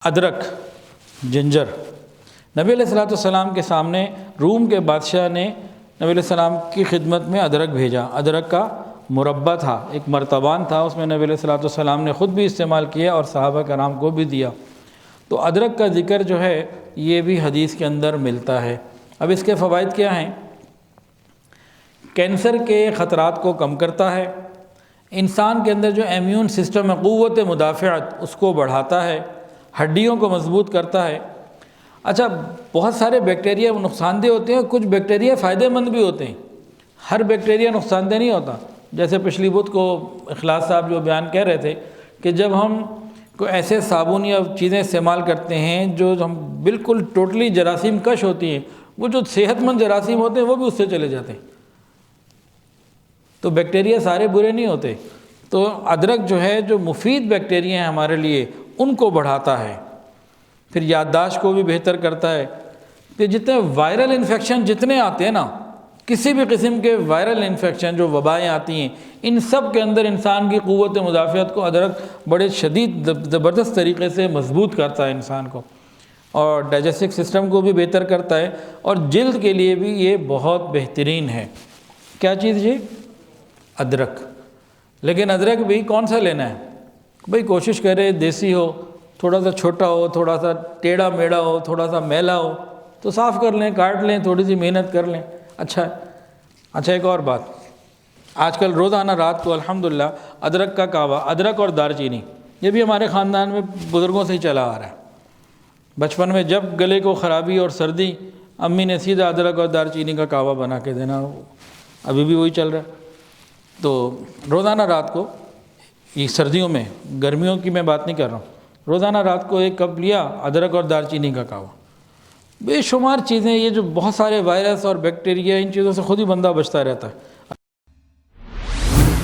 ادرک، جنجر، نبی علیہ السلام کے سامنے روم کے بادشاہ نے نبی علیہ السلام کی خدمت میں ادرک بھیجا۔ ادرک کا مربع تھا، ایک مرتبان تھا، اس میں نبی علیہ السلام نے خود بھی استعمال کیا اور صحابہ کرام کو بھی دیا۔ تو ادرک کا ذکر جو ہے یہ بھی حدیث کے اندر ملتا ہے۔ اب اس کے فوائد کیا ہیں؟ کینسر کے خطرات کو کم کرتا ہے، انسان کے اندر جو امیون سسٹم ہے، قوت مدافعت، اس کو بڑھاتا ہے، ہڈیوں کو مضبوط کرتا ہے۔ اچھا، بہت سارے بیکٹیریا نقصان دہ ہوتے ہیں، کچھ بیکٹیریا فائدہ مند بھی ہوتے ہیں، ہر بیکٹیریا نقصان دہ نہیں ہوتا۔ جیسے پچھلی بدھ کو اخلاص صاحب جو بیان کہہ رہے تھے کہ جب ہم کوئی ایسے صابن یا چیزیں استعمال کرتے ہیں جو ہم بالکل ٹوٹلی جراثیم کش ہوتی ہیں، وہ جو صحت مند جراثیم ہوتے ہیں وہ بھی اس سے چلے جاتے ہیں۔ تو بیکٹیریا سارے برے نہیں ہوتے۔ تو ادرک جو ہے جو مفید بیکٹیریا ہیں ہمارے لیے ان کو بڑھاتا ہے، پھر یادداشت کو بھی بہتر کرتا ہے۔ کہ جتنے وائرل انفیکشن جتنے آتے ہیں نا، کسی بھی قسم کے وائرل انفیکشن جو وبائیں آتی ہیں، ان سب کے اندر انسان کی قوت مدافعت کو ادرک بڑے شدید زبردست طریقے سے مضبوط کرتا ہے انسان کو، اور ڈائجسٹو سسٹم کو بھی بہتر کرتا ہے، اور جلد کے لیے بھی یہ بہت بہترین ہے۔ کیا چیز جی؟ ادرک۔ لیکن ادرک بھی کون سا لینا ہے؟ بھئی کوشش کرے دیسی ہو، تھوڑا سا چھوٹا ہو، تھوڑا سا ٹیڑھا میڑھا ہو، تھوڑا سا میلا ہو تو صاف کر لیں، کاٹ لیں، تھوڑی سی محنت کر لیں، اچھا ہے۔ اچھا، ایک اور بات، آج کل روزانہ رات کو الحمدللہ ادرک کا کعوہ، ادرک اور دار چینی، یہ بھی ہمارے خاندان میں بزرگوں سے ہی چلا آ رہا ہے۔ بچپن میں جب گلے کو خرابی اور سردی، امی نے سیدھا ادرک اور دار چینی کا کعوہ بنا کے دینا، ابھی بھی وہی چل رہا ہے۔ تو روزانہ رات کو، یہ سردیوں میں، گرمیوں کی میں بات نہیں کر رہا ہوں، روزانہ رات کو ایک کپ لیا ادرک اور دار چینی کا کعوہ۔ بے شمار چیزیں، یہ جو بہت سارے وائرس اور بیکٹیریا، ان چیزوں سے خود ہی بندہ بچتا رہتا ہے۔